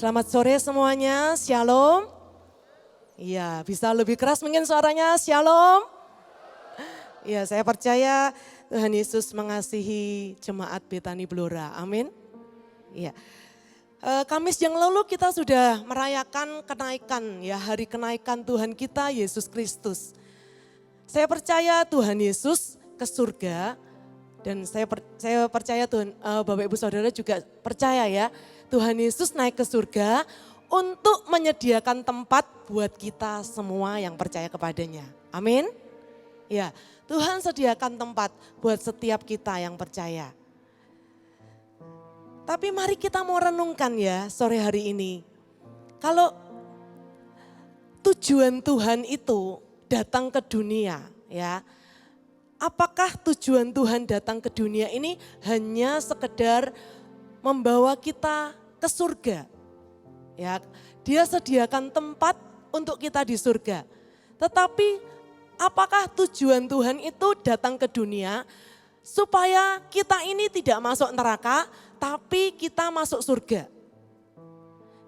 Selamat sore semuanya, shalom. Iya, bisa lebih keras mungkin suaranya, shalom. Iya, saya percaya Tuhan Yesus mengasihi jemaat Betani Blora, amin. Iya. Kamis yang lalu kita sudah merayakan kenaikan, ya hari kenaikan Tuhan kita Yesus Kristus. Saya percaya Tuhan Yesus ke surga dan saya percaya Tuhan, Bapak Ibu Saudara juga percaya ya, Tuhan Yesus naik ke surga untuk menyediakan tempat buat kita semua yang percaya kepadanya. Amin. Ya, Tuhan sediakan tempat buat setiap kita yang percaya. Tapi mari kita mau renungkan ya sore hari ini. Kalau tujuan Tuhan itu datang ke dunia ya. Apakah tujuan Tuhan datang ke dunia ini hanya sekedar membawa kita ke surga? Ya, Dia sediakan tempat untuk kita di surga. Tetapi apakah tujuan Tuhan itu datang ke dunia supaya kita ini tidak masuk neraka, tapi kita masuk surga?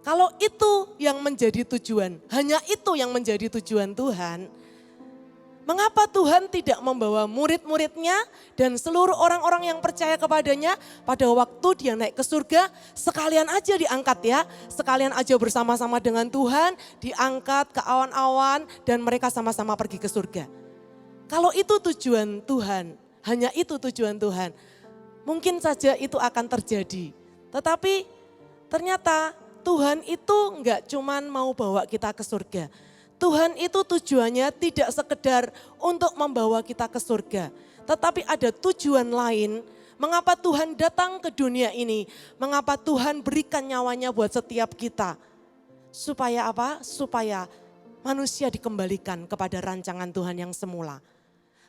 Kalau itu yang menjadi tujuan, hanya itu yang menjadi tujuan Tuhan, mengapa Tuhan tidak membawa murid-muridnya dan seluruh orang-orang yang percaya kepadanya pada waktu dia naik ke surga, sekalian aja diangkat ya, sekalian aja bersama-sama dengan Tuhan, diangkat ke awan-awan dan mereka sama-sama pergi ke surga. Kalau itu tujuan Tuhan, hanya itu tujuan Tuhan, mungkin saja itu akan terjadi. Tetapi ternyata Tuhan itu enggak cuman mau bawa kita ke surga. Tuhan itu tujuannya tidak sekedar untuk membawa kita ke surga. Tetapi ada tujuan lain, mengapa Tuhan datang ke dunia ini. Mengapa Tuhan berikan nyawanya buat setiap kita. Supaya apa? Supaya manusia dikembalikan kepada rancangan Tuhan yang semula.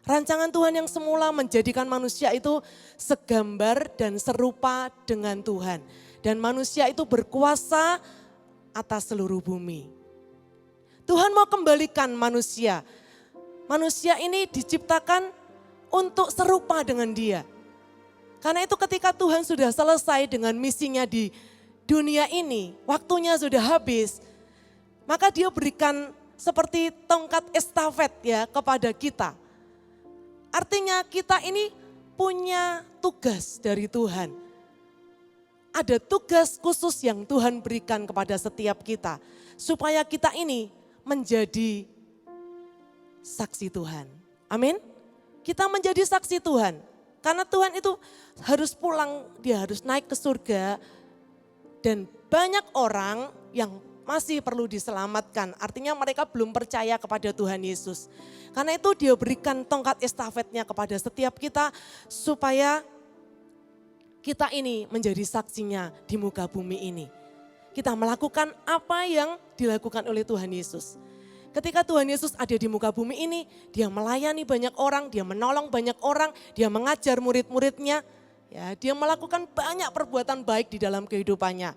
Rancangan Tuhan yang semula menjadikan manusia itu segambar dan serupa dengan Tuhan. Dan manusia itu berkuasa atas seluruh bumi. Tuhan mau kembalikan manusia. Manusia ini diciptakan untuk serupa dengan Dia. Karena itu ketika Tuhan sudah selesai dengan misinya di dunia ini, waktunya sudah habis, maka Dia berikan seperti tongkat estafet ya kepada kita. Artinya kita ini punya tugas dari Tuhan. Ada tugas khusus yang Tuhan berikan kepada setiap kita. Supaya kita ini menjadi saksi Tuhan. Amin. Kita menjadi saksi Tuhan. Karena Tuhan itu harus pulang, dia harus naik ke surga. Dan banyak orang yang masih perlu diselamatkan. Artinya mereka belum percaya kepada Tuhan Yesus. Karena itu dia berikan tongkat estafetnya kepada setiap kita supaya kita ini menjadi saksinya di muka bumi ini. Kita melakukan apa yang dilakukan oleh Tuhan Yesus. Ketika Tuhan Yesus ada di muka bumi ini, dia melayani banyak orang, dia menolong banyak orang, dia mengajar murid-muridnya. Ya, dia melakukan banyak perbuatan baik di dalam kehidupannya.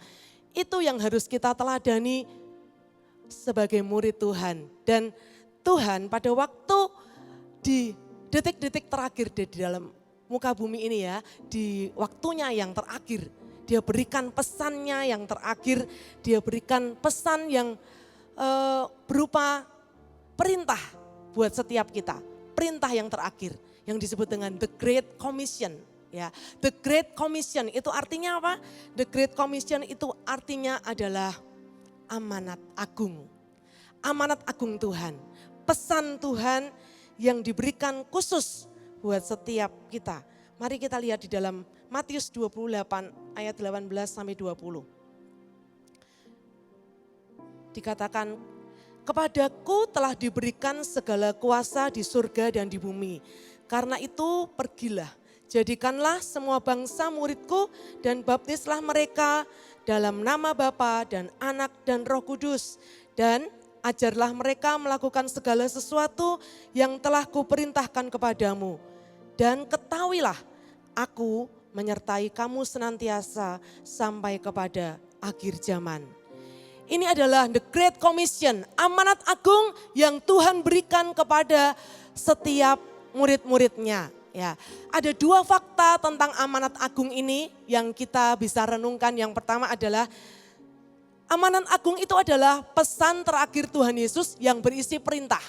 Itu yang harus kita teladani sebagai murid Tuhan. Dan Tuhan pada waktu di detik-detik terakhir di dalam muka bumi ini ya, di waktunya yang terakhir, dia berikan pesannya yang terakhir, dia berikan pesan yang berupa perintah buat setiap kita. Perintah yang terakhir yang disebut dengan The Great Commission. Ya, The Great Commission itu artinya apa? The Great Commission itu artinya adalah amanat agung. Amanat agung Tuhan. Pesan Tuhan yang diberikan khusus buat setiap kita. Mari kita lihat di dalam Matius 28 ayat 18 sampai 20. Dikatakan, kepadaku telah diberikan segala kuasa di surga dan di bumi. Karena itu pergilah, jadikanlah semua bangsa muridku dan baptislah mereka dalam nama Bapa dan Anak dan Roh Kudus. Dan ajarlah mereka melakukan segala sesuatu yang telah kuperintahkan kepadamu. Dan ketahuilah, aku menyertai kamu senantiasa sampai kepada akhir zaman. Ini adalah The Great Commission, amanat agung yang Tuhan berikan kepada setiap murid-muridnya. Ya, ada dua fakta tentang amanat agung ini yang kita bisa renungkan. Yang pertama adalah Amanat agung itu adalah pesan terakhir Tuhan Yesus yang berisi perintah.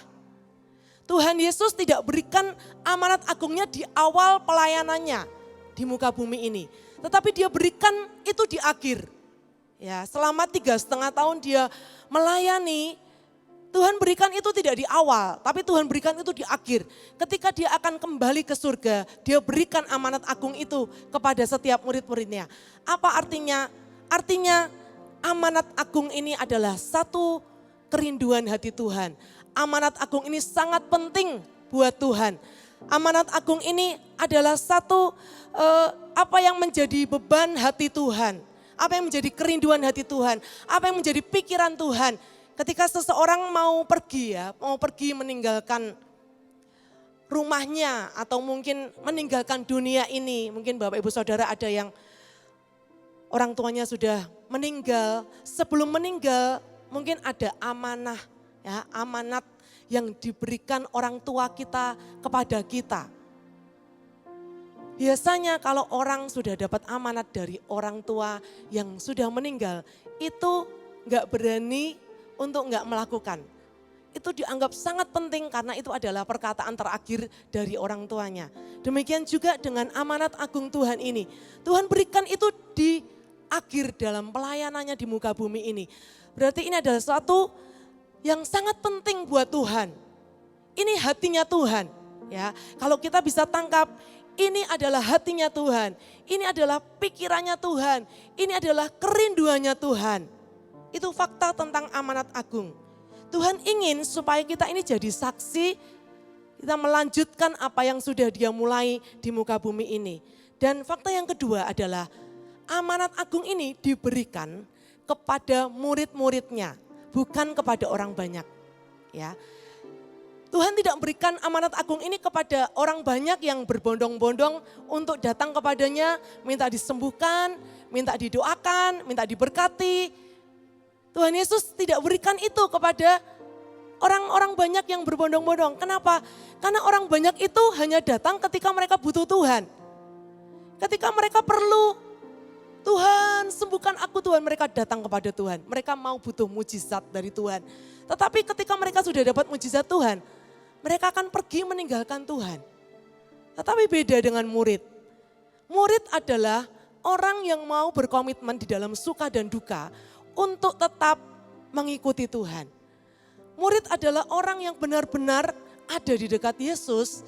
Tuhan Yesus tidak berikan amanat agungnya di awal pelayanannya di muka bumi ini. Tetapi dia berikan itu di akhir. Ya, selama 3,5 tahun dia melayani, Tuhan berikan itu tidak di awal, tapi Tuhan berikan itu di akhir. Ketika dia akan kembali ke surga, dia berikan amanat agung itu kepada setiap murid-muridnya. Apa artinya? Artinya amanat agung ini adalah satu kerinduan hati Tuhan. Amanat agung ini sangat penting buat Tuhan. Amanat agung ini adalah satu apa yang menjadi beban hati Tuhan. Apa yang menjadi kerinduan hati Tuhan. Apa yang menjadi pikiran Tuhan. Ketika seseorang mau pergi meninggalkan rumahnya atau mungkin meninggalkan dunia ini. Mungkin Bapak Ibu Saudara ada yang orang tuanya sudah meninggal. Sebelum meninggal mungkin ada amanah. Ya, amanat yang diberikan orang tua kita kepada kita. Biasanya kalau orang sudah dapat amanat dari orang tua yang sudah meninggal, itu enggak berani untuk enggak melakukan. Itu dianggap sangat penting karena itu adalah perkataan terakhir dari orang tuanya. Demikian juga dengan amanat agung Tuhan ini. Tuhan berikan itu di akhir dalam pelayanannya di muka bumi ini. Berarti ini adalah suatu yang sangat penting buat Tuhan. Ini hatinya Tuhan. Ya, kalau kita bisa tangkap, ini adalah hatinya Tuhan. Ini adalah pikirannya Tuhan. Ini adalah kerinduannya Tuhan. Itu fakta tentang amanat agung. Tuhan ingin supaya kita ini jadi saksi, kita melanjutkan apa yang sudah Dia mulai di muka bumi ini. Dan fakta yang kedua adalah amanat agung ini diberikan kepada murid-muridnya. Bukan kepada orang banyak. Ya. Tuhan tidak berikan amanat agung ini kepada orang banyak yang berbondong-bondong untuk datang kepadanya, minta disembuhkan, minta didoakan, minta diberkati. Tuhan Yesus tidak berikan itu kepada orang-orang banyak yang berbondong-bondong. Kenapa? Karena orang banyak itu hanya datang ketika mereka butuh Tuhan. Ketika mereka perlu Tuhan sembuhkan aku Tuhan, mereka datang kepada Tuhan. Mereka mau butuh mujizat dari Tuhan. Tetapi ketika mereka sudah dapat mujizat Tuhan, mereka akan pergi meninggalkan Tuhan. Tetapi beda dengan murid. Murid adalah orang yang mau berkomitmen di dalam suka dan duka untuk tetap mengikuti Tuhan. Murid adalah orang yang benar-benar ada di dekat Yesus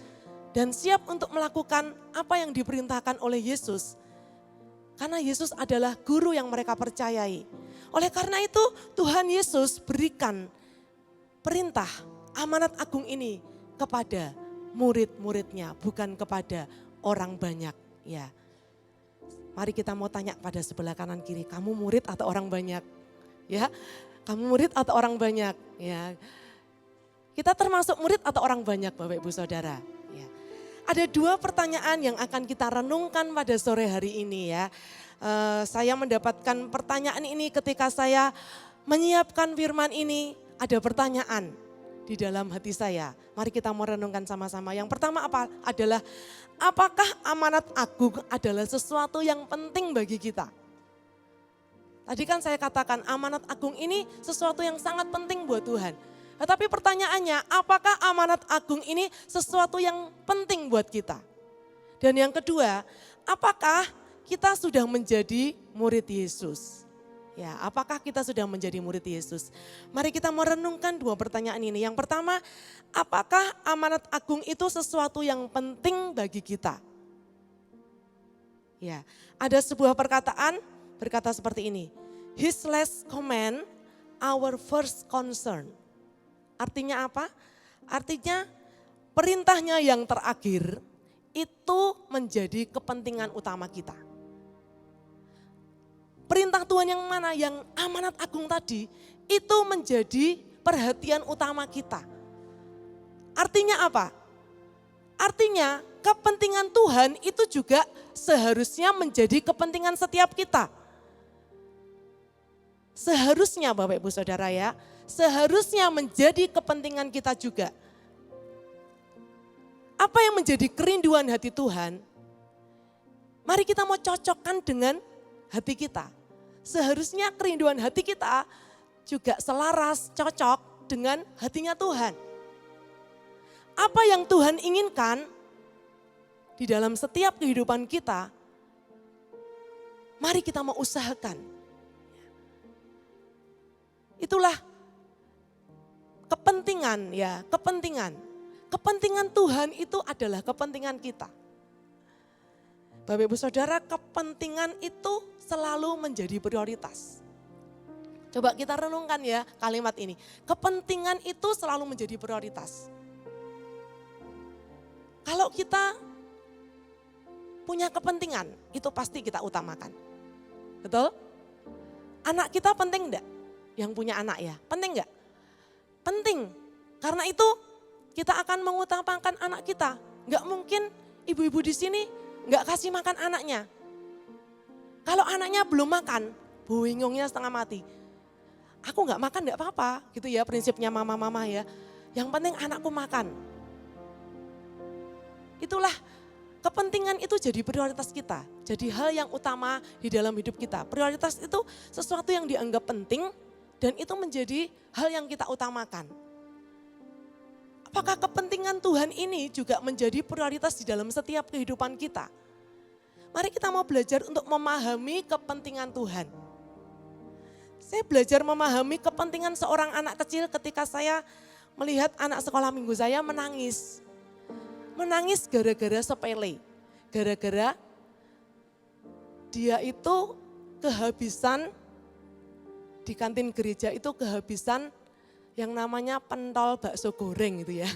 dan siap untuk melakukan apa yang diperintahkan oleh Yesus. Karena Yesus adalah guru yang mereka percayai. Oleh karena itu Tuhan Yesus berikan perintah amanat agung ini kepada murid-muridnya. Bukan kepada orang banyak. Ya. Mari kita mau tanya pada sebelah kanan kiri. Kamu murid atau orang banyak? Ya, kamu murid atau orang banyak? Ya. Kita termasuk murid atau orang banyak Bapak Ibu Saudara? Ya. Ada 2 pertanyaan yang akan kita renungkan pada sore hari ini ya. Saya mendapatkan pertanyaan ini ketika saya menyiapkan firman ini. Ada pertanyaan di dalam hati saya. Mari kita mau renungkan sama-sama. Yang pertama adalah apakah amanat agung adalah sesuatu yang penting bagi kita? Tadi kan saya katakan amanat agung ini sesuatu yang sangat penting buat Tuhan. Tetapi pertanyaannya, apakah amanat agung ini sesuatu yang penting buat kita? Dan yang kedua, apakah kita sudah menjadi murid Yesus? Ya, apakah kita sudah menjadi murid Yesus? Mari kita merenungkan 2 pertanyaan ini. Yang pertama, apakah amanat agung itu sesuatu yang penting bagi kita? Ya, ada sebuah perkataan berkata seperti ini. His last command, our first concern. Artinya apa? Artinya perintahnya yang terakhir itu menjadi kepentingan utama kita. Perintah Tuhan yang mana? Yang amanat agung tadi itu menjadi perhatian utama kita. Artinya apa? Artinya kepentingan Tuhan itu juga seharusnya menjadi kepentingan setiap kita. Seharusnya Bapak Ibu Saudara ya, seharusnya menjadi kepentingan kita juga. Apa yang menjadi kerinduan hati Tuhan? Mari kita mau cocokkan dengan hati kita. seharusnya kerinduan hati kita juga selaras, cocok dengan hatinya Tuhan. Apa yang Tuhan inginkan di dalam setiap kehidupan kita, mari kita mau usahakan. Itulah kepentingan ya, kepentingan. Kepentingan Tuhan itu adalah kepentingan kita. Bapak Ibu Saudara, kepentingan itu selalu menjadi prioritas. Coba kita renungkan ya kalimat ini. Kepentingan itu selalu menjadi prioritas. Kalau kita punya kepentingan, itu pasti kita utamakan. Betul? Anak kita penting enggak? Yang punya anak ya, penting enggak? Penting. Karena itu kita akan mengutamakan anak kita. Enggak mungkin ibu-ibu di sini enggak kasih makan anaknya. Kalau anaknya belum makan, bingungnya setengah mati. Aku enggak makan enggak apa-apa, gitu ya prinsipnya mama-mama ya. Yang penting anakku makan. Itulah kepentingan itu jadi prioritas kita. Jadi hal yang utama di dalam hidup kita. Prioritas itu sesuatu yang dianggap penting dan itu menjadi hal yang kita utamakan. Apakah kepentingan Tuhan ini juga menjadi prioritas di dalam setiap kehidupan kita? Mari kita mau belajar untuk memahami kepentingan Tuhan. Saya belajar memahami kepentingan seorang anak kecil ketika saya melihat anak sekolah minggu saya menangis. Menangis gara-gara sepele. Gara-gara dia itu kehabisan di kantin gereja itu kehabisan yang namanya pentol bakso goreng itu ya.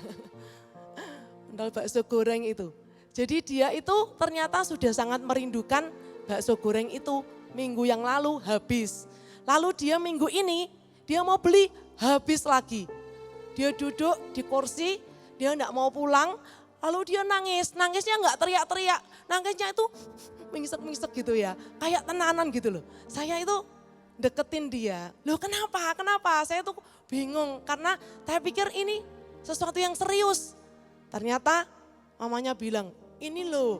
Pentol bakso goreng itu. Jadi dia itu ternyata sudah sangat merindukan bakso goreng itu. Minggu yang lalu habis. Lalu dia minggu ini dia mau beli habis lagi. Dia duduk di kursi, dia enggak mau pulang. Lalu dia nangis, nangisnya enggak teriak-teriak. Nangisnya itu mengisek-mengisek gitu ya. Kayak tenanan gitu loh. Saya itu deketin dia. Loh kenapa? Kenapa? Saya tuh bingung karena saya pikir ini sesuatu yang serius. Ternyata mamanya bilang, ini loh.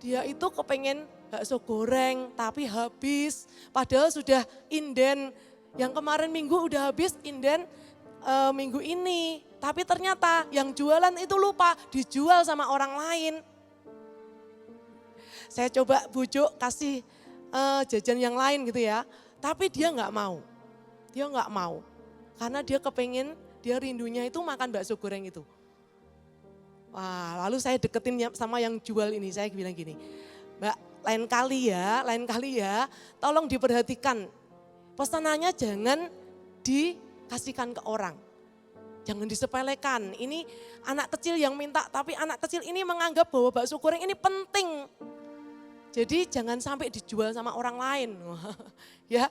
Dia itu kepengen bakso goreng tapi habis. Padahal sudah inden. Yang kemarin minggu udah habis inden minggu ini. Tapi ternyata yang jualan itu lupa dijual sama orang lain. Saya coba bujuk kasih jajan yang lain gitu ya. Tapi dia nggak mau. Dia nggak mau. Karena dia kepengen, dia rindunya itu makan bakso goreng itu. Wah, lalu saya deketin sama yang jual ini. Saya bilang gini, Mbak lain kali ya, tolong diperhatikan. Pesanannya jangan dikasihkan ke orang. Jangan disepelekan. Ini anak kecil yang minta, tapi anak kecil ini menganggap bahwa bakso goreng ini penting. Jadi jangan sampai dijual sama orang lain. Ya,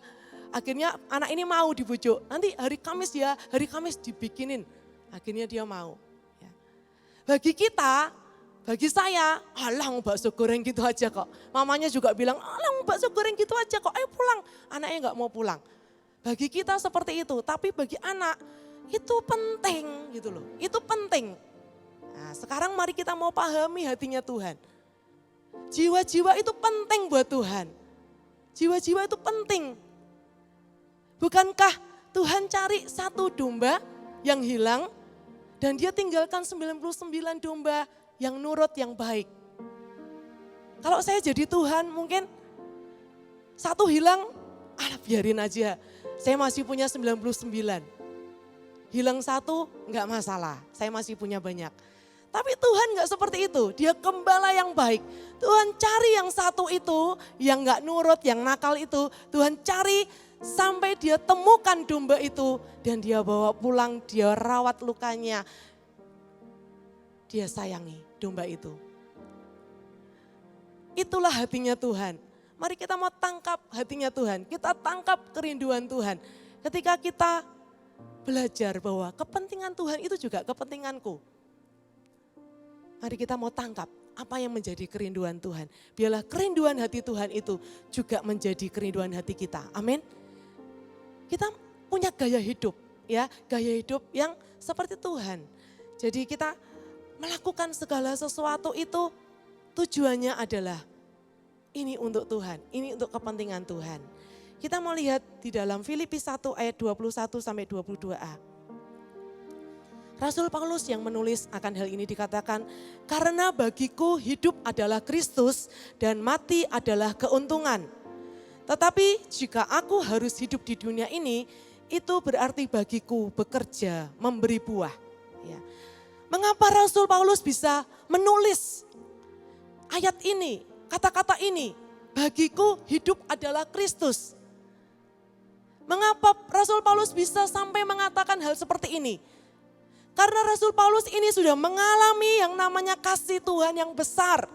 akhirnya anak ini mau dibujuk. Nanti hari Kamis ya, hari Kamis dibikinin. Akhirnya dia mau. Ya. Bagi kita, bagi saya, alah bakso goreng gitu aja kok. Mamanya juga bilang, alah bakso goreng gitu aja kok, ayo pulang. Anaknya nggak mau pulang. Bagi kita seperti itu, tapi bagi anak itu penting gitu loh. Itu penting. Nah, sekarang mari kita mau pahami hatinya Tuhan. Jiwa-jiwa itu penting buat Tuhan. Jiwa-jiwa itu penting. Bukankah Tuhan cari satu domba yang hilang dan dia tinggalkan 99 domba yang nurut, yang baik. Kalau saya jadi Tuhan mungkin satu hilang, biarin aja. Saya masih punya 99. Hilang satu enggak masalah, saya masih punya banyak. Tapi Tuhan enggak seperti itu, dia gembala yang baik. Tuhan cari yang satu itu, yang enggak nurut, yang nakal itu. Tuhan cari sampai dia temukan domba itu. Dan dia bawa pulang, dia rawat lukanya. Dia sayangi domba itu. Itulah hatinya Tuhan. Mari kita mau tangkap hatinya Tuhan. Kita tangkap kerinduan Tuhan. Ketika kita belajar bahwa kepentingan Tuhan itu juga kepentinganku. Mari kita mau tangkap apa yang menjadi kerinduan Tuhan. Biarlah kerinduan hati Tuhan itu juga menjadi kerinduan hati kita. Amin. Kita punya gaya hidup, ya, gaya hidup yang seperti Tuhan. Jadi kita melakukan segala sesuatu itu tujuannya adalah Ini untuk Tuhan, ini untuk kepentingan Tuhan. Kita mau lihat di dalam Filipi 1 ayat 21 sampai 22a. Rasul Paulus yang menulis akan hal ini dikatakan, karena bagiku hidup adalah Kristus dan mati adalah keuntungan. Tetapi jika aku harus hidup di dunia ini, itu berarti bagiku bekerja, memberi buah. Ya. Mengapa Rasul Paulus bisa menulis ayat ini, kata-kata ini, bagiku hidup adalah Kristus. Mengapa Rasul Paulus bisa sampai mengatakan hal seperti ini? Karena Rasul Paulus ini sudah mengalami yang namanya kasih Tuhan yang besar.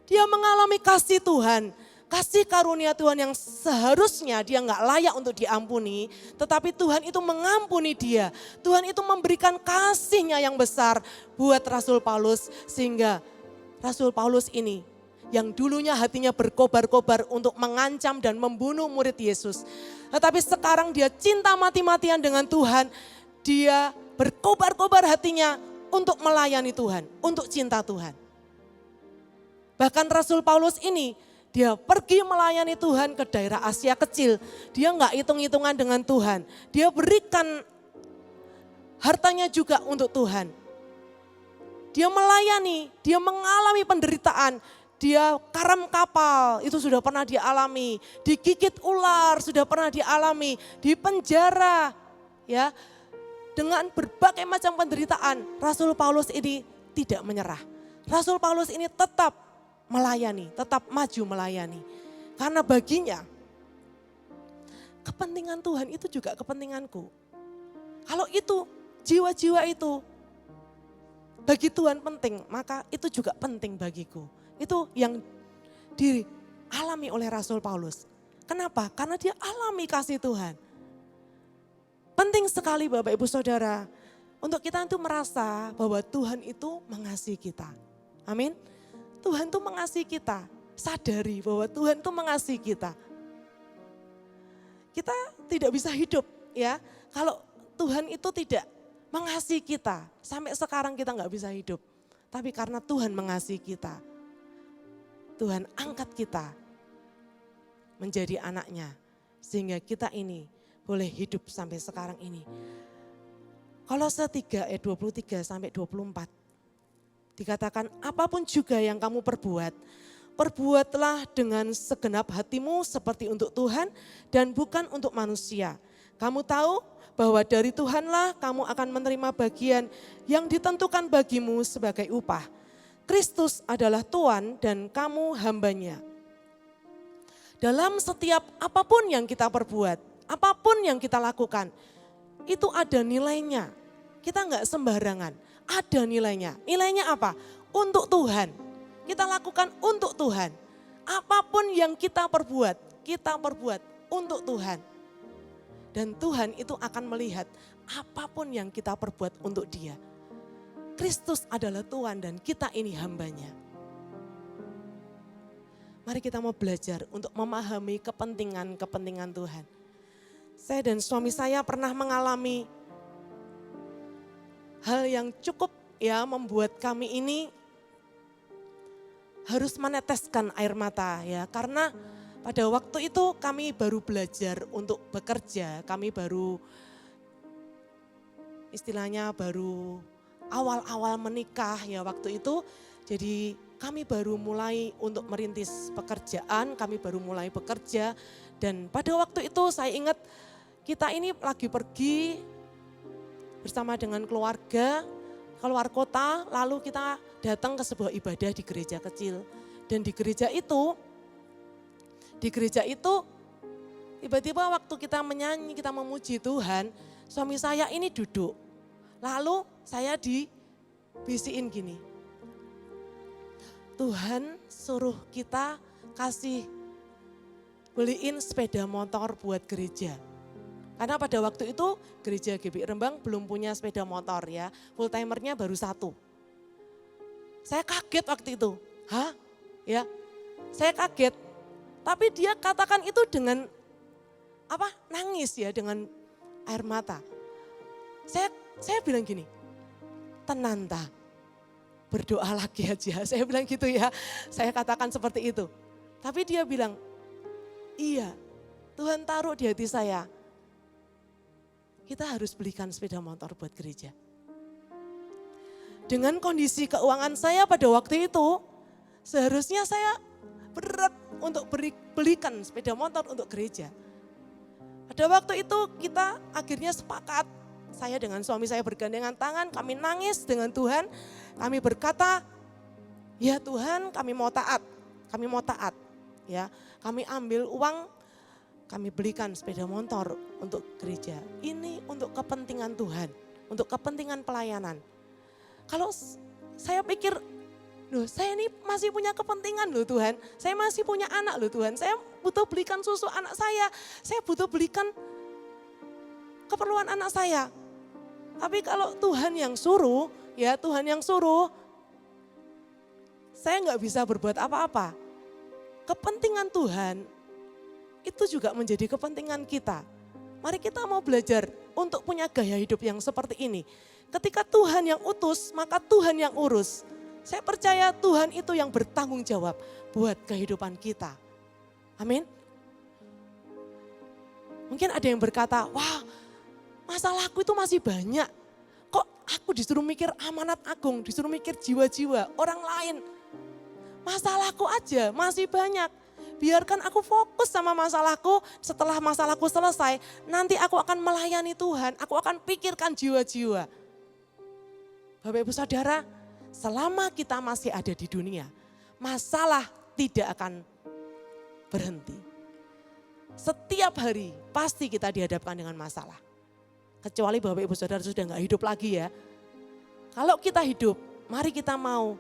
Dia mengalami kasih Tuhan, kasih karunia Tuhan yang seharusnya dia nggak layak untuk diampuni. Tetapi Tuhan itu mengampuni dia. Tuhan itu memberikan kasihnya yang besar buat Rasul Paulus. Sehingga Rasul Paulus ini yang dulunya hatinya berkobar-kobar untuk mengancam dan membunuh murid Yesus. Tetapi sekarang dia cinta mati-matian dengan Tuhan. Dia berkobar-kobar hatinya untuk melayani Tuhan, untuk cinta Tuhan. Bahkan Rasul Paulus ini, dia pergi melayani Tuhan ke daerah Asia kecil. Dia enggak hitung-hitungan dengan Tuhan. Dia berikan hartanya juga untuk Tuhan. Dia melayani, dia mengalami penderitaan. Dia karam kapal, itu sudah pernah dia alami. Digigit ular, sudah pernah dia alami. Di penjara, ya. Dengan berbagai macam penderitaan, Rasul Paulus ini tidak menyerah. Rasul Paulus ini tetap melayani, tetap maju melayani. Karena baginya, kepentingan Tuhan itu juga kepentinganku. Kalau itu, jiwa-jiwa itu bagi Tuhan penting, maka itu juga penting bagiku. Itu yang dialami oleh Rasul Paulus. Kenapa? Karena dia alami kasih Tuhan. Penting sekali Bapak Ibu Saudara, untuk kita itu merasa bahwa Tuhan itu mengasihi kita. Amin. Tuhan itu mengasihi kita, sadari bahwa Tuhan itu mengasihi kita. Kita tidak bisa hidup ya, kalau Tuhan itu tidak mengasihi kita. Sampai sekarang kita nggak bisa hidup. Tapi karena Tuhan mengasihi kita, Tuhan angkat kita menjadi anaknya. Sehingga kita ini boleh hidup sampai sekarang ini. Kolose 3 ayat 23 sampai 24. Dikatakan apapun juga yang kamu perbuat, perbuatlah dengan segenap hatimu seperti untuk Tuhan dan bukan untuk manusia. Kamu tahu bahwa dari Tuhanlah kamu akan menerima bagian yang ditentukan bagimu sebagai upah. Kristus adalah Tuhan dan kamu hambanya. Dalam setiap apapun yang kita perbuat, apapun yang kita lakukan, itu ada nilainya. Kita enggak sembarangan, ada nilainya. Nilainya apa? Untuk Tuhan. Kita lakukan untuk Tuhan. Apapun yang kita perbuat untuk Tuhan. Dan Tuhan itu akan melihat apapun yang kita perbuat untuk Dia. Kristus adalah Tuhan dan kita ini hambanya. Mari kita mau belajar untuk memahami kepentingan-kepentingan Tuhan. Saya dan suami saya pernah mengalami hal yang cukup ya membuat kami ini harus meneteskan air mata ya. Karena pada waktu itu kami baru belajar untuk bekerja, kami baru istilahnya baru awal-awal menikah ya waktu itu. Jadi kami baru mulai untuk merintis pekerjaan, kami baru mulai bekerja. Dan pada waktu itu saya ingat kita ini lagi pergi bersama dengan keluarga keluar kota, lalu kita datang ke sebuah ibadah di gereja kecil. Dan di gereja itu tiba-tiba waktu kita menyanyi, kita memuji Tuhan, suami saya ini duduk. Lalu saya dibisikin gini, Tuhan suruh kita kasih beliin sepeda motor buat gereja. Karena pada waktu itu gereja GBI Rembang belum punya sepeda motor ya, full timernya baru 1. Saya kaget waktu itu, hah? Ya, saya kaget. Tapi dia katakan itu dengan nangis ya, dengan air mata. Saya bilang gini, tenang ta, berdoa lagi aja. Saya bilang gitu ya, saya katakan seperti itu. Tapi dia bilang, iya Tuhan taruh di hati saya. Kita harus belikan sepeda motor buat gereja. Dengan kondisi keuangan saya pada waktu itu, seharusnya saya berat untuk belikan sepeda motor untuk gereja. Pada waktu itu kita akhirnya sepakat, saya dengan suami saya bergandengan tangan, kami nangis dengan Tuhan, kami berkata, ya Tuhan kami mau taat, ya, kami ambil uang, kami belikan sepeda motor untuk gereja. Ini untuk kepentingan Tuhan, untuk kepentingan pelayanan. Kalau saya pikir, loh saya ini masih punya kepentingan loh Tuhan, saya masih punya anak loh Tuhan, saya butuh belikan susu anak saya butuh belikan keperluan anak saya. Tapi kalau Tuhan yang suruh, ya Tuhan yang suruh, saya nggak bisa berbuat apa-apa. Kepentingan Tuhan itu juga menjadi kepentingan kita. Mari kita mau belajar untuk punya gaya hidup yang seperti ini. Ketika Tuhan yang utus, maka Tuhan yang urus. Saya percaya Tuhan itu yang bertanggung jawab buat kehidupan kita. Amin. Mungkin ada yang berkata, wah masalahku itu masih banyak. Kok aku disuruh mikir amanat agung, disuruh mikir jiwa-jiwa orang lain. Masalahku aja masih banyak. Biarkan aku fokus sama masalahku, setelah masalahku selesai, nanti aku akan melayani Tuhan, aku akan pikirkan jiwa-jiwa. Bapak Ibu Saudara, selama kita masih ada di dunia, masalah tidak akan berhenti. Setiap hari pasti kita dihadapkan dengan masalah. Kecuali Bapak Ibu Saudara sudah gak hidup lagi ya. Kalau kita hidup, mari kita mau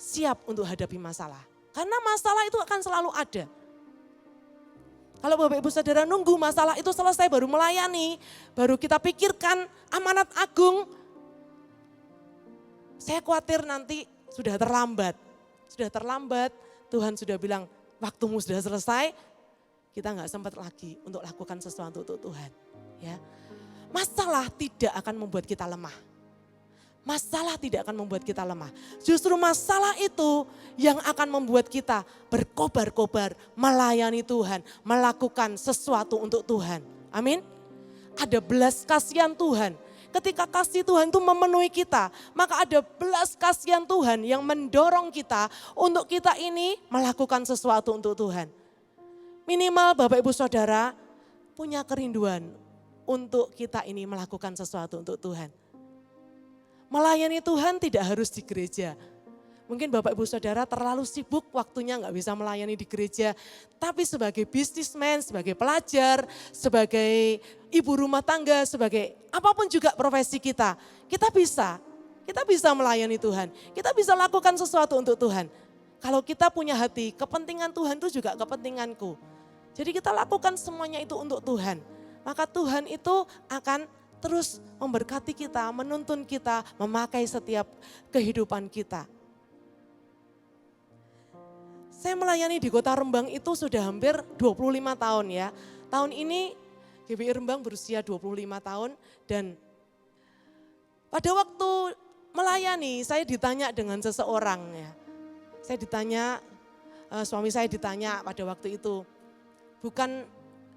siap untuk hadapi masalah. Karena masalah itu akan selalu ada. Kalau Bapak Ibu Saudara nunggu masalah itu selesai baru melayani, baru kita pikirkan amanat agung, saya khawatir nanti sudah terlambat. Sudah terlambat, Tuhan sudah bilang waktumu sudah selesai, kita nggak sempat lagi untuk lakukan sesuatu untuk Tuhan. Ya, masalah tidak akan membuat kita lemah. Masalah tidak akan membuat kita lemah. Justru masalah itu yang akan membuat kita berkobar-kobar, melayani Tuhan, melakukan sesuatu untuk Tuhan. Amin. Ada belas kasihan Tuhan. Ketika kasih Tuhan itu memenuhi kita, maka ada belas kasihan Tuhan yang mendorong kita untuk kita ini melakukan sesuatu untuk Tuhan. Minimal Bapak Ibu Saudara punya kerinduan untuk kita ini melakukan sesuatu untuk Tuhan. Melayani Tuhan tidak harus di gereja. Mungkin Bapak Ibu Saudara terlalu sibuk waktunya nggak bisa melayani di gereja. Tapi sebagai bisnismen, sebagai pelajar, sebagai ibu rumah tangga, sebagai apapun juga profesi kita. Kita bisa melayani Tuhan. Kita bisa lakukan sesuatu untuk Tuhan. Kalau kita punya hati, kepentingan Tuhan itu juga kepentinganku. Jadi kita lakukan semuanya itu untuk Tuhan. Maka Tuhan itu akan terus memberkati kita, menuntun kita, memakai setiap kehidupan kita. Saya melayani di Kota Rembang itu sudah hampir 25 tahun ya. Tahun ini GBI Rembang berusia 25 tahun dan pada waktu melayani saya ditanya dengan seseorang ya. Saya ditanya, suami saya ditanya pada waktu itu, bukan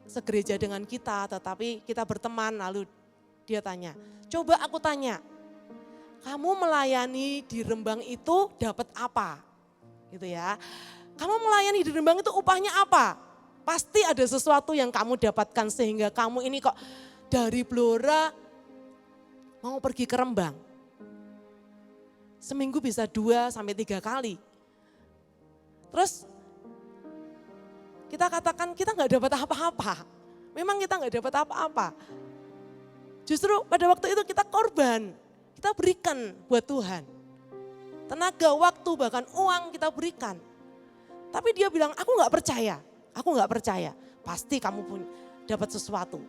segereja dengan kita tetapi kita berteman, lalu dia tanya, coba aku tanya, kamu melayani di Rembang itu dapat apa? Gitu ya. Kamu melayani di Rembang itu upahnya apa? Pasti ada sesuatu yang kamu dapatkan sehingga kamu ini kok dari Blora mau pergi ke Rembang. Seminggu bisa 2 sampai 3 kali. Terus kita katakan kita nggak dapat apa-apa. Memang kita nggak dapat apa-apa. Justru pada waktu itu kita korban, kita berikan buat Tuhan. Tenaga, waktu, bahkan uang kita berikan. Tapi dia bilang, aku nggak percaya, pasti kamu pun dapat sesuatu.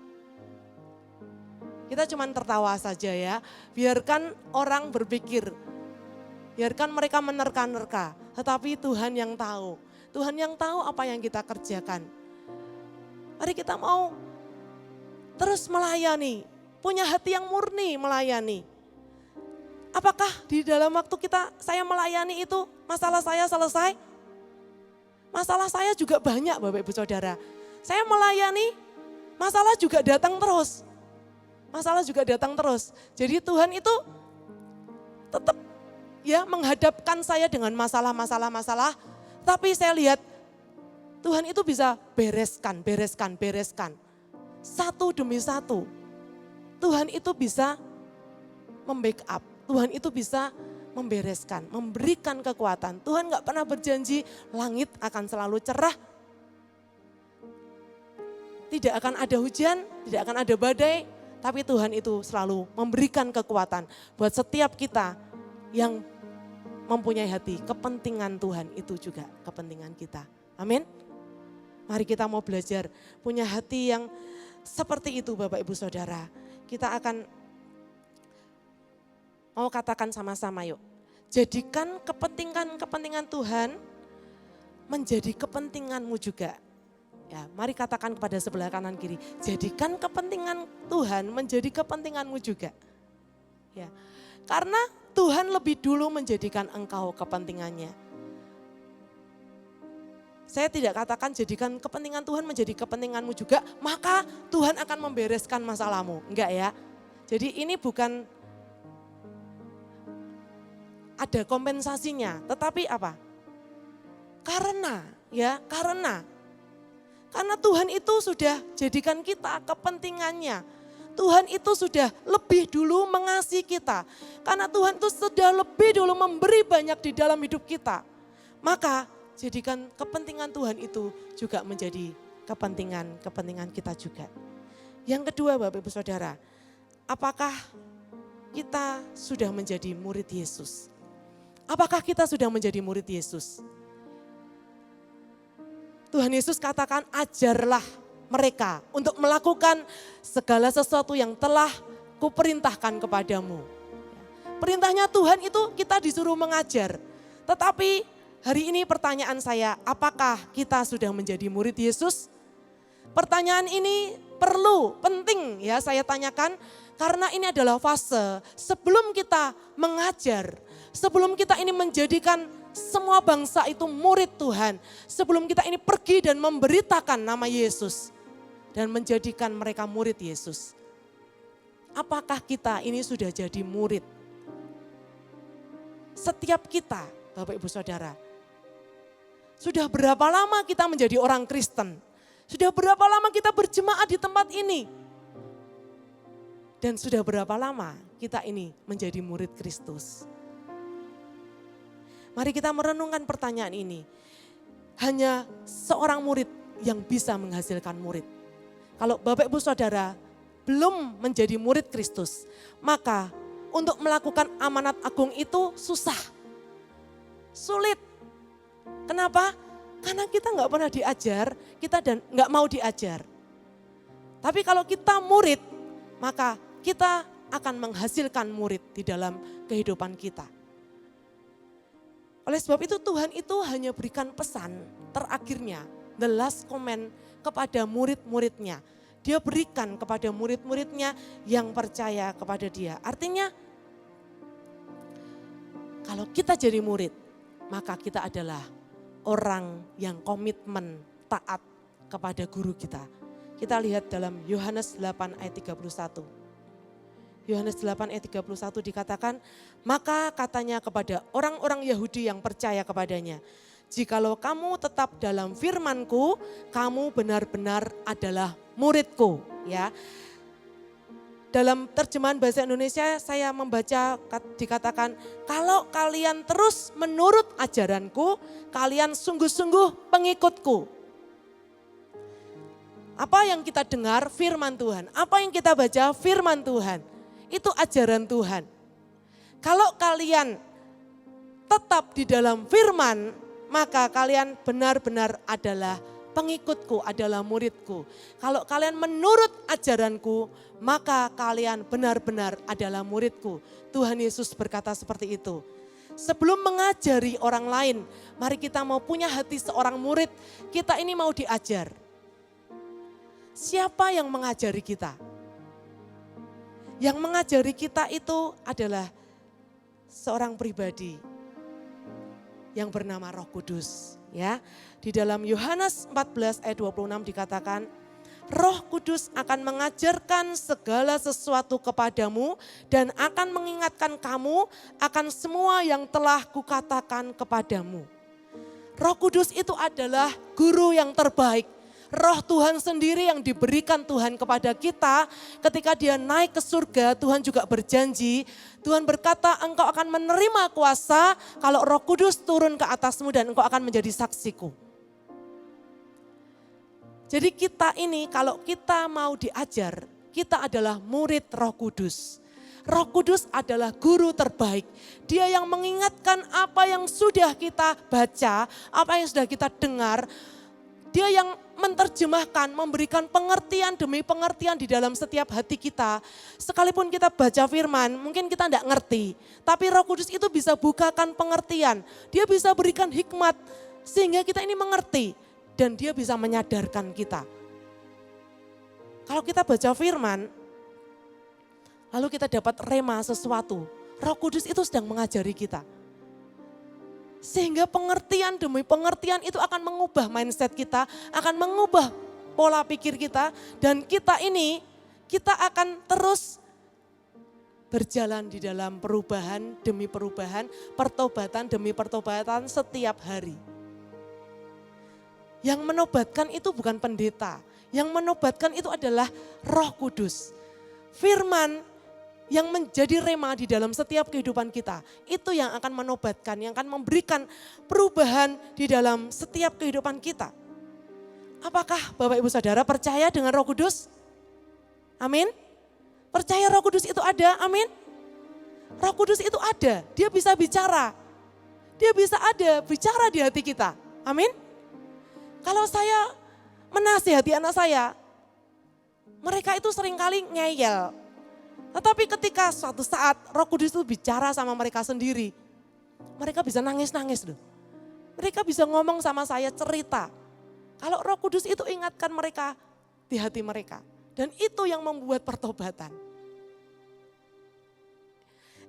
Kita cuma tertawa saja ya, biarkan orang berpikir, biarkan mereka menerka-nerka, tetapi Tuhan yang tahu apa yang kita kerjakan. Mari kita mau terus melayani, punya hati yang murni melayani. Apakah di dalam waktu saya melayani itu masalah saya selesai? Masalah saya juga banyak Bapak Ibu Saudara. Saya melayani, masalah juga datang terus. Masalah juga datang terus. Jadi Tuhan itu tetap ya menghadapkan saya dengan masalah-masalah. Tapi saya lihat Tuhan itu bisa bereskan. Satu demi satu. Tuhan itu bisa membackup. Tuhan itu bisa membereskan, memberikan kekuatan. Tuhan gak pernah berjanji langit akan selalu cerah. Tidak akan ada hujan, tidak akan ada badai. Tapi Tuhan itu selalu memberikan kekuatan buat setiap kita yang mempunyai hati. Kepentingan Tuhan itu juga kepentingan kita. Amin. Mari kita mau belajar punya hati yang seperti itu Bapak Ibu Saudara. Kita akan mau katakan sama-sama yuk. Jadikan kepentingan Tuhan menjadi kepentinganmu juga. Ya, mari katakan kepada sebelah kanan kiri, jadikan kepentingan Tuhan menjadi kepentinganmu juga. Ya, karena Tuhan lebih dulu menjadikan engkau kepentingannya. Saya tidak katakan jadikan kepentingan Tuhan menjadi kepentinganmu juga, maka Tuhan akan membereskan masalahmu. Enggak ya. Jadi ini bukan ada kompensasinya, tetapi apa? Karena Tuhan itu sudah jadikan kita kepentingannya. Tuhan itu sudah lebih dulu mengasihi kita. Karena Tuhan itu sudah lebih dulu memberi banyak di dalam hidup kita. Maka jadikan kepentingan Tuhan itu juga menjadi kepentingan kita juga. Yang kedua Bapak Ibu Saudara, apakah kita sudah menjadi murid Yesus? Apakah kita sudah menjadi murid Yesus? Tuhan Yesus katakan ajarlah mereka untuk melakukan segala sesuatu yang telah kuperintahkan kepadamu. Perintahnya Tuhan itu kita disuruh mengajar. Tetapi hari ini pertanyaan saya, apakah kita sudah menjadi murid Yesus? Pertanyaan ini penting ya saya tanyakan karena ini adalah fase sebelum kita mengajar, sebelum kita ini menjadikan semua bangsa itu murid Tuhan. Sebelum kita ini pergi dan memberitakan nama Yesus. Dan menjadikan mereka murid Yesus. Apakah kita ini sudah jadi murid? Setiap kita, Bapak Ibu Saudara. Sudah berapa lama kita menjadi orang Kristen? Sudah berapa lama kita berjemaat di tempat ini? Dan sudah berapa lama kita ini menjadi murid Kristus? Mari kita merenungkan pertanyaan ini. Hanya seorang murid yang bisa menghasilkan murid. Kalau Bapak Ibu Saudara belum menjadi murid Kristus, maka untuk melakukan amanat agung itu susah. Sulit. Kenapa? Karena kita nggak pernah diajar, kita dan nggak mau diajar. Tapi kalau kita murid, maka kita akan menghasilkan murid di dalam kehidupan kita. Oleh sebab itu Tuhan itu hanya berikan pesan terakhirnya, the last comment kepada murid-muridnya. Dia berikan kepada murid-muridnya yang percaya kepada dia. Artinya kalau kita jadi murid, maka kita adalah orang yang komitmen taat kepada guru kita. Kita lihat dalam Yohanes 8 ayat 31. Yohanes 8 ayat 31 dikatakan, maka katanya kepada orang-orang Yahudi yang percaya kepadanya, jikalau kamu tetap dalam firman-Ku, kamu benar-benar adalah murid-Ku. Ya. Dalam terjemahan bahasa Indonesia saya membaca dikatakan, kalau kalian terus menurut ajaran-Ku, kalian sungguh-sungguh pengikut-Ku. Apa yang kita dengar? Firman Tuhan. Apa yang kita baca? Firman Tuhan. Itu ajaran Tuhan. Kalau kalian tetap di dalam firman, maka kalian benar-benar adalah pengikutku, adalah muridku. Kalau kalian menurut ajaranku, maka kalian benar-benar adalah muridku. Tuhan Yesus berkata seperti itu. Sebelum mengajari orang lain, mari kita mau punya hati seorang murid, kita ini mau diajar. Siapa yang mengajari kita? Yang mengajari kita itu adalah seorang pribadi yang bernama Roh Kudus. Ya, di dalam Yohanes 14 ayat 26 dikatakan, Roh Kudus akan mengajarkan segala sesuatu kepadamu dan akan mengingatkan kamu akan semua yang telah kukatakan kepadamu. Roh Kudus itu adalah guru yang terbaik. Roh Tuhan sendiri yang diberikan Tuhan kepada kita ketika dia naik ke surga, Tuhan juga berjanji, Tuhan berkata engkau akan menerima kuasa kalau Roh Kudus turun ke atasmu dan engkau akan menjadi saksiku. Jadi kita ini kalau kita mau diajar, kita adalah murid Roh Kudus. Roh Kudus adalah guru terbaik. Dia yang mengingatkan apa yang sudah kita baca, apa yang sudah kita dengar. Dia yang menerjemahkan, memberikan pengertian demi pengertian di dalam setiap hati kita. Sekalipun kita baca firman, mungkin kita tidak ngerti. Tapi Roh Kudus itu bisa bukakan pengertian. Dia bisa berikan hikmat sehingga kita ini mengerti. Dan dia bisa menyadarkan kita. Kalau kita baca firman, lalu kita dapat rema sesuatu. Roh Kudus itu sedang mengajari kita. Sehingga pengertian demi pengertian itu akan mengubah mindset kita, akan mengubah pola pikir kita. Dan kita ini, kita akan terus berjalan di dalam perubahan demi perubahan, pertobatan demi pertobatan setiap hari. Yang menobatkan itu bukan pendeta, yang menobatkan itu adalah Roh Kudus. Firman yang menjadi rema di dalam setiap kehidupan kita. Itu yang akan menobatkan, yang akan memberikan perubahan di dalam setiap kehidupan kita. Apakah Bapak Ibu Saudara percaya dengan Roh Kudus? Amin. Percaya Roh Kudus itu ada? Amin. Roh Kudus itu ada, dia bisa bicara. Dia bisa ada, bicara di hati kita. Amin. Kalau saya menasihati anak saya, mereka itu seringkali ngeyel. Tetapi ketika suatu saat Roh Kudus itu bicara sama mereka sendiri, mereka bisa nangis-nangis loh. Mereka bisa ngomong sama saya cerita. Kalau Roh Kudus itu ingatkan mereka di hati mereka. Dan itu yang membuat pertobatan.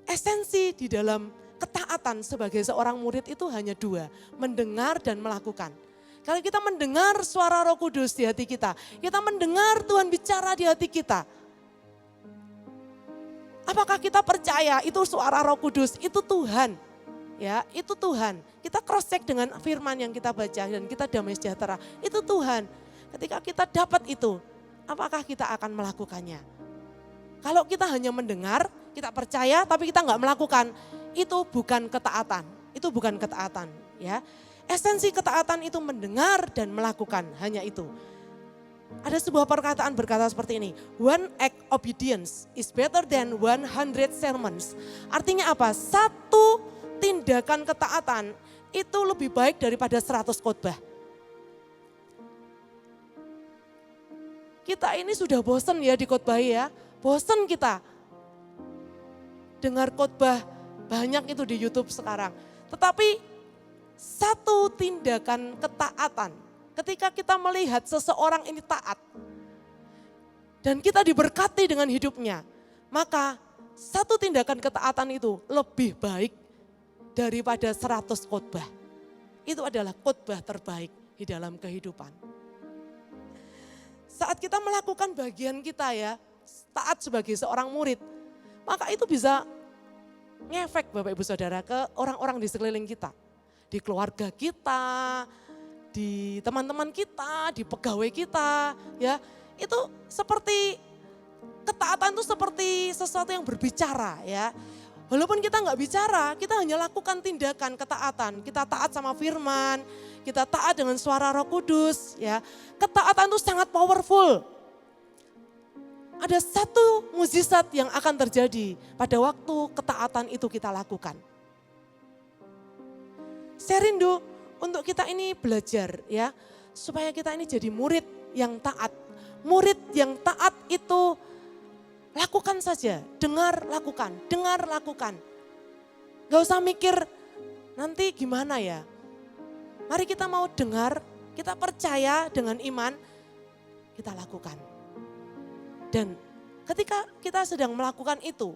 Esensi di dalam ketaatan sebagai seorang murid itu hanya dua, mendengar dan melakukan. Kalau kita mendengar suara Roh Kudus di hati kita mendengar Tuhan bicara di hati kita. Apakah kita percaya itu suara Roh Kudus, itu Tuhan. Ya, itu Tuhan. Kita cross check dengan firman yang kita baca dan kita damai sejahtera. Itu Tuhan. Ketika kita dapat itu, apakah kita akan melakukannya? Kalau kita hanya mendengar, kita percaya tapi kita nggak melakukan, itu bukan ketaatan. Itu bukan ketaatan, ya. Esensi ketaatan itu mendengar dan melakukan, hanya itu. Ada sebuah perkataan berkata seperti ini, one act obedience is better than 100 sermons. Artinya apa? Satu tindakan ketaatan itu lebih baik daripada 100 khotbah. Kita ini sudah bosan ya dikhotbahi ya, bosan kita dengar khotbah banyak itu di YouTube sekarang. Tetapi satu tindakan ketaatan, ketika kita melihat seseorang ini taat dan kita diberkati dengan hidupnya, maka satu tindakan ketaatan itu lebih baik daripada 100 khotbah. Itu adalah khotbah terbaik di dalam kehidupan. Saat kita melakukan bagian kita ya, taat sebagai seorang murid, maka itu bisa ngefek Bapak Ibu Saudara ke orang-orang di sekeliling kita. Di keluarga kita, di teman-teman kita, di pegawai kita, ya itu seperti ketaatan itu seperti sesuatu yang berbicara, ya. Walaupun kita nggak bicara, kita hanya lakukan tindakan ketaatan. Kita taat sama firman, kita taat dengan suara Roh Kudus, ya. Ketaatan itu sangat powerful. Ada satu mukjizat yang akan terjadi pada waktu ketaatan itu kita lakukan. Saya rindu untuk kita ini belajar ya, supaya kita ini jadi murid yang taat. Murid yang taat itu lakukan saja, dengar lakukan, dengar lakukan. Gak usah mikir nanti gimana ya. Mari kita mau dengar, kita percaya dengan iman, kita lakukan. Dan ketika kita sedang melakukan itu,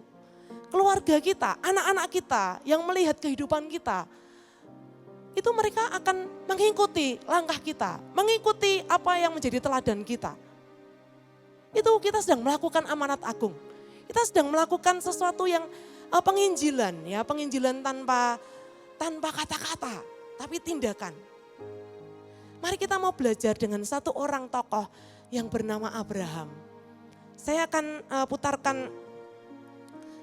keluarga kita, anak-anak kita yang melihat kehidupan kita, itu mereka akan mengikuti langkah kita, mengikuti apa yang menjadi teladan kita. Itu kita sedang melakukan amanat agung. Kita sedang melakukan sesuatu yang penginjilan, ya, penginjilan tanpa kata-kata, tapi tindakan. Mari kita mau belajar dengan satu orang tokoh yang bernama Abraham. Saya akan putarkan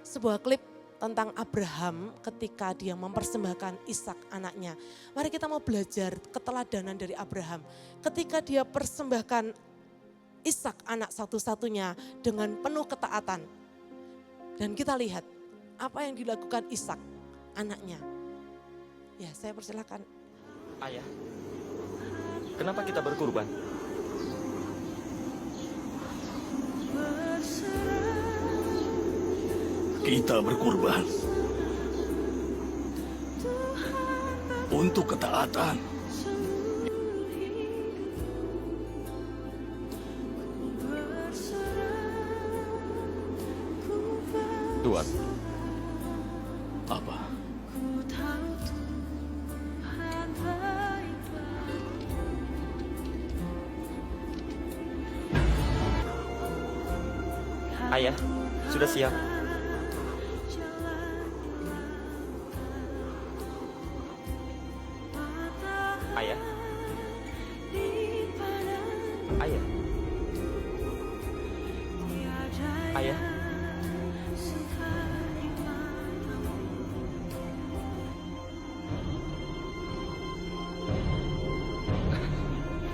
sebuah klip tentang Abraham ketika dia mempersembahkan Ishak anaknya. Mari kita mau belajar keteladanan dari Abraham. Ketika dia persembahkan Ishak anak satu-satunya dengan penuh ketaatan. Dan kita lihat apa yang dilakukan Ishak anaknya. Ya, saya persilakan. Ayah, kenapa kita berkurban? Kita berkurban untuk ketaatan. Tuan, Apa? ayah, sudah siap. Ayah. Ayah. Ayah.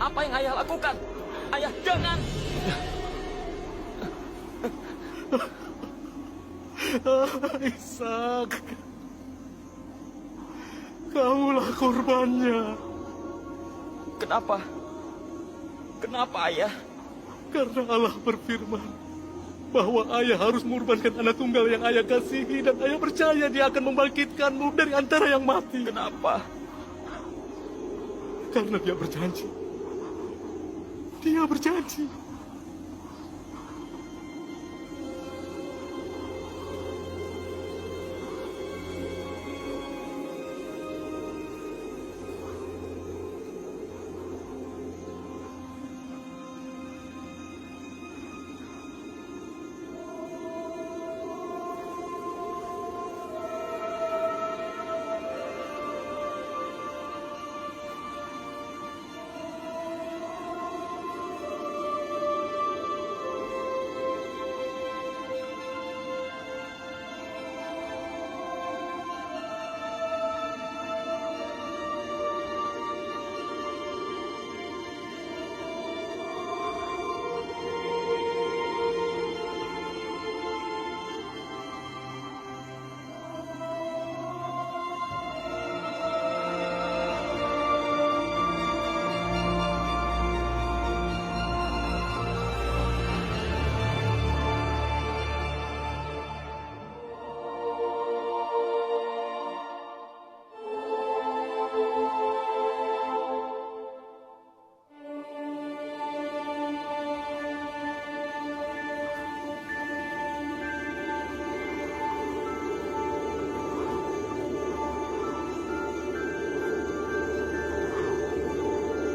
Apa yang ayah lakukan? Ayah, jangan! Ishak, kaulah korbannya. Kenapa? Kenapa, ayah? Karena Allah berfirman bahwa ayah harus mengorbankan anak tunggal yang ayah kasihi dan ayah percaya dia akan membangkitkanmu dari antara yang mati. Kenapa? Karena dia berjanji. Dia berjanji.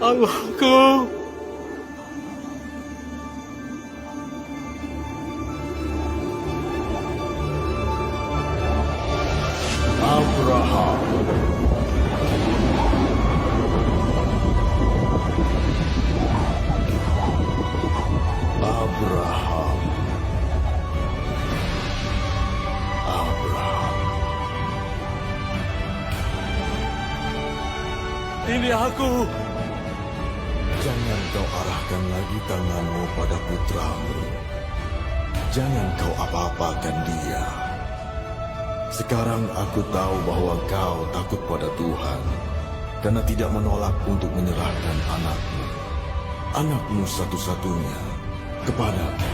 Allahku, Abraham, Abraham, Abraham. Ini aku. Jangan kau arahkan lagi tanganmu pada putramu. Jangan kau apa-apakan dia. Sekarang aku tahu bahwa kau takut pada Tuhan, karena tidak menolak untuk menyerahkan anakmu, anakmu satu-satunya, kepadaku.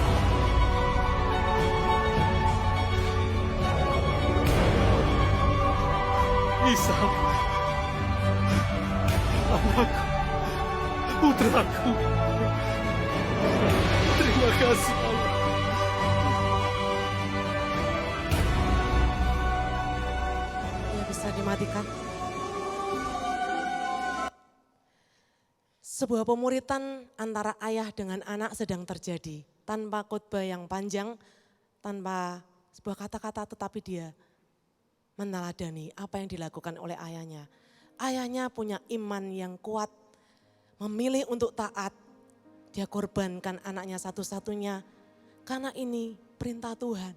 Ishak, anakku, putraku. Terima kasih Allah. Ya, bisa dimatikan. Sebuah pemuritan antara ayah dengan anak sedang terjadi. Tanpa khotbah yang panjang, tanpa sebuah kata-kata, tetapi dia meneladani apa yang dilakukan oleh ayahnya. Ayahnya punya iman yang kuat, memilih untuk taat. Dia korbankan anaknya satu-satunya karena ini perintah Tuhan.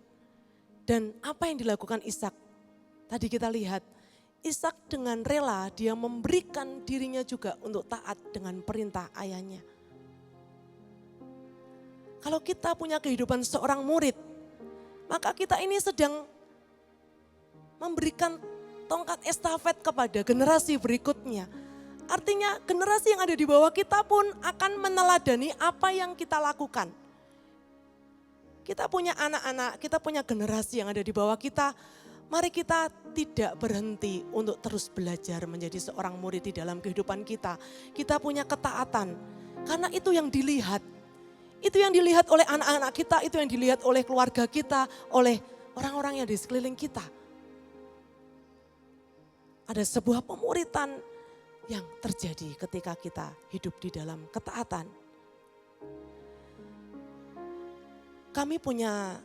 Dan apa yang dilakukan Ishak? Tadi kita lihat, Ishak dengan rela dia memberikan dirinya juga untuk taat dengan perintah ayahnya. Kalau kita punya kehidupan seorang murid, maka kita ini sedang memberikan tongkat estafet kepada generasi berikutnya. Artinya generasi yang ada di bawah kita pun akan meneladani apa yang kita lakukan. Kita punya anak-anak, kita punya generasi yang ada di bawah kita. Mari kita tidak berhenti untuk terus belajar menjadi seorang murid di dalam kehidupan kita. Kita punya ketaatan, karena itu yang dilihat. Itu yang dilihat oleh anak-anak kita, itu yang dilihat oleh keluarga kita, oleh orang-orang yang di sekeliling kita. Ada sebuah pemuritan yang terjadi ketika kita hidup di dalam ketaatan. Kami punya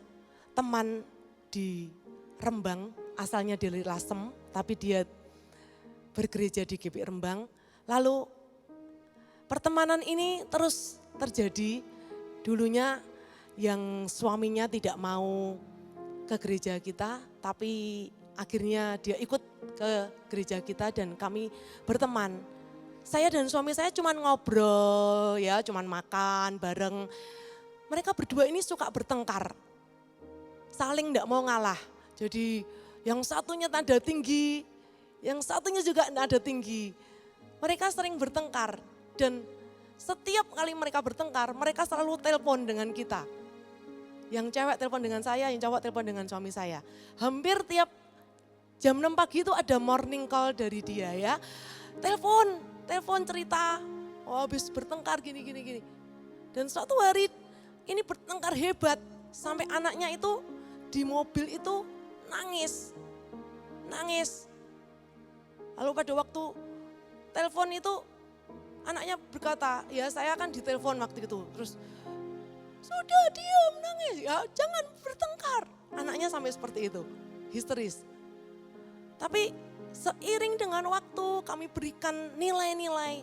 teman di Rembang, asalnya dari Lasem, tapi dia bergereja di GP Rembang. Lalu pertemanan ini terus terjadi. Dulunya yang suaminya tidak mau ke gereja kita, tapi akhirnya dia ikut ke gereja kita dan kami berteman. Saya dan suami saya cuma ngobrol ya, cuma makan bareng. Mereka berdua ini suka bertengkar, saling tidak mau ngalah. Jadi yang satunya nada tinggi, yang satunya juga nada tinggi. Mereka sering bertengkar dan setiap kali mereka bertengkar, mereka selalu telepon dengan kita. Yang cewek telepon dengan saya, yang cowok telepon dengan suami saya. Hampir tiap jam 6 pagi itu ada morning call dari dia ya. Telepon cerita, oh habis bertengkar gini. Dan suatu hari ini bertengkar hebat, sampai anaknya itu di mobil itu nangis. Lalu pada waktu telepon itu anaknya berkata, ya saya kan ditelepon waktu itu. Terus, sudah diam nangis, ya jangan bertengkar. Anaknya sampai seperti itu, histeris. Tapi seiring dengan waktu kami berikan nilai-nilai.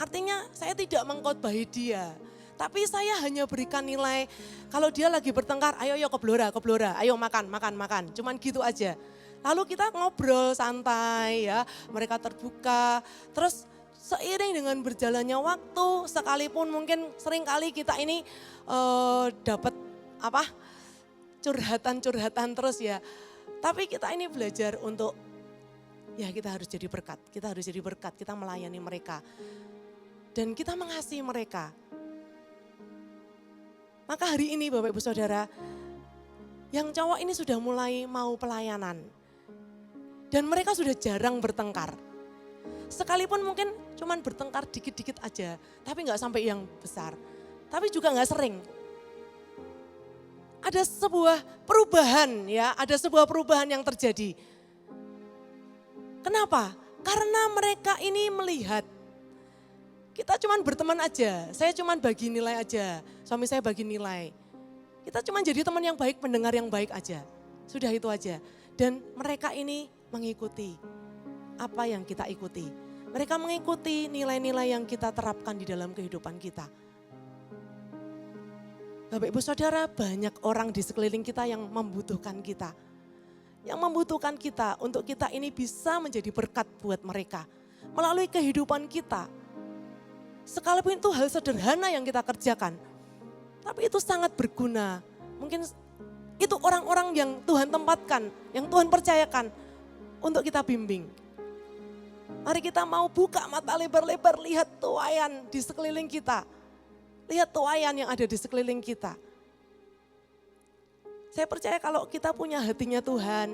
Artinya saya tidak mengkhotbahi dia. Tapi saya hanya berikan nilai, kalau dia lagi bertengkar, ayo ke Blora, ayo makan. Cuman gitu aja. Lalu kita ngobrol santai ya, mereka terbuka. Terus seiring dengan berjalannya waktu, sekalipun mungkin seringkali kita ini dapat curhatan terus ya. Tapi kita ini belajar untuk, ya kita harus jadi berkat, kita melayani mereka. Dan kita mengasihi mereka. Maka hari ini Bapak Ibu Saudara, yang cowok ini sudah mulai mau pelayanan. Dan mereka sudah jarang bertengkar. Sekalipun mungkin cuman bertengkar dikit-dikit aja, tapi gak sampai yang besar. Tapi juga gak sering. Ada sebuah perubahan ya, yang terjadi. Kenapa? Karena mereka ini melihat, kita cuman berteman aja, saya cuman bagi nilai aja, suami saya bagi nilai. Kita cuman jadi teman yang baik, pendengar yang baik aja. Sudah itu aja. Dan mereka ini mengikuti apa yang kita ikuti. Mereka mengikuti nilai-nilai yang kita terapkan di dalam kehidupan kita. Bapak Ibu Saudara, banyak orang di sekeliling kita yang membutuhkan kita. Yang membutuhkan kita untuk kita ini bisa menjadi berkat buat mereka. Melalui kehidupan kita. Sekalipun itu hal sederhana yang kita kerjakan. Tapi itu sangat berguna. Mungkin itu orang-orang yang Tuhan tempatkan, yang Tuhan percayakan untuk kita bimbing. Mari kita mau buka mata lebar-lebar, lihat tuaian di sekeliling kita. Lihat tuaian yang ada di sekeliling kita. Saya percaya kalau kita punya hatinya Tuhan,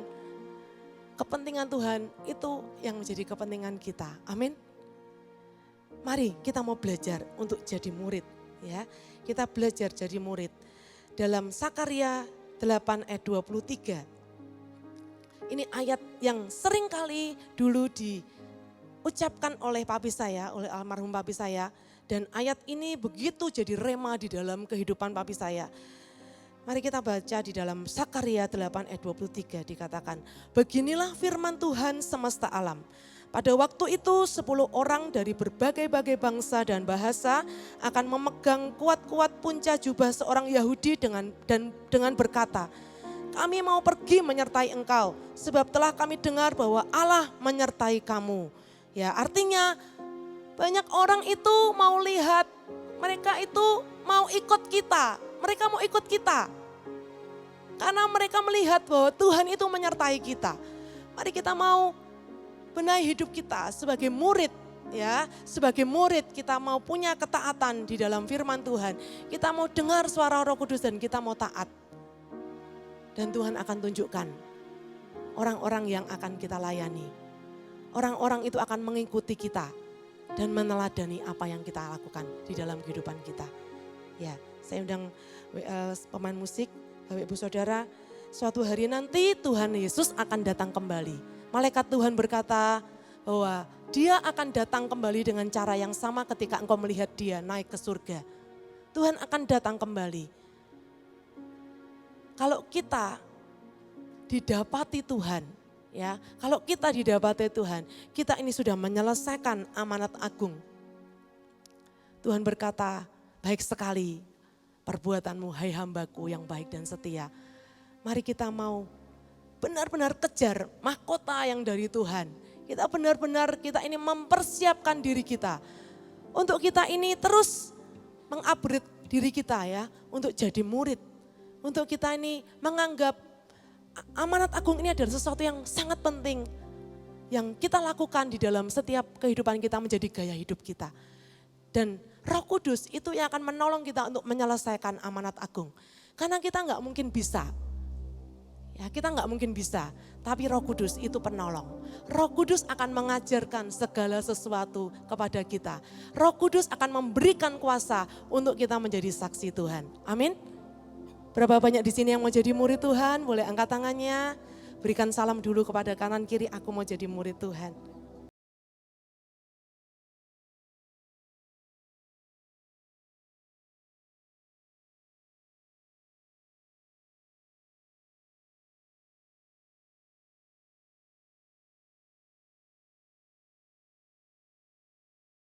kepentingan Tuhan itu yang menjadi kepentingan kita. Amin. Mari kita mau belajar untuk jadi murid. Ya, kita belajar jadi murid. Dalam Sakarya 8 ayat 23. Ini ayat yang sering kali dulu diucapkan oleh papi saya, oleh almarhum papi saya. Dan ayat ini begitu jadi rema di dalam kehidupan papi saya. Mari kita baca di dalam Sakaria 8 ayat 23 dikatakan, beginilah firman Tuhan semesta alam. Pada waktu itu 10 orang dari berbagai-bagai bangsa dan bahasa akan memegang kuat-kuat punca jubah seorang Yahudi dengan berkata, kami mau pergi menyertai engkau sebab telah kami dengar bahwa Allah menyertai kamu. Ya, artinya banyak orang itu mau lihat, mereka itu mau ikut kita, mereka mau ikut kita. Karena mereka melihat bahwa Tuhan itu menyertai kita. Mari kita mau benahi hidup kita sebagai murid, ya, sebagai murid kita mau punya ketaatan di dalam firman Tuhan. Kita mau dengar suara Roh Kudus dan kita mau taat. Dan Tuhan akan tunjukkan orang-orang yang akan kita layani. Orang-orang itu akan mengikuti kita dan meneladani apa yang kita lakukan di dalam kehidupan kita. Ya, saya undang pemain musik, Bapak Ibu Saudara, suatu hari nanti Tuhan Yesus akan datang kembali. Malaikat Tuhan berkata bahwa dia akan datang kembali dengan cara yang sama ketika engkau melihat dia naik ke surga. Tuhan akan datang kembali. Kalau kita didapati Tuhan, ya, kalau kita didapati Tuhan, kita ini sudah menyelesaikan amanat agung. Tuhan berkata, baik sekali perbuatanmu hai hambaku yang baik dan setia. Mari kita mau benar-benar kejar mahkota yang dari Tuhan. Kita benar-benar kita ini mempersiapkan diri kita. Untuk kita ini terus mengupgrade diri kita ya. Untuk jadi murid. Untuk kita ini menganggap amanat agung ini adalah sesuatu yang sangat penting. Yang kita lakukan di dalam setiap kehidupan kita menjadi gaya hidup kita. Dan Roh Kudus itu yang akan menolong kita untuk menyelesaikan amanat agung. Karena kita nggak mungkin bisa. Ya, kita nggak mungkin bisa, tapi Roh Kudus itu penolong. Roh Kudus akan mengajarkan segala sesuatu kepada kita. Roh Kudus akan memberikan kuasa untuk kita menjadi saksi Tuhan. Amin. Berapa banyak di sini yang mau jadi murid Tuhan? Boleh angkat tangannya. Berikan salam dulu kepada kanan kiri, aku mau jadi murid Tuhan.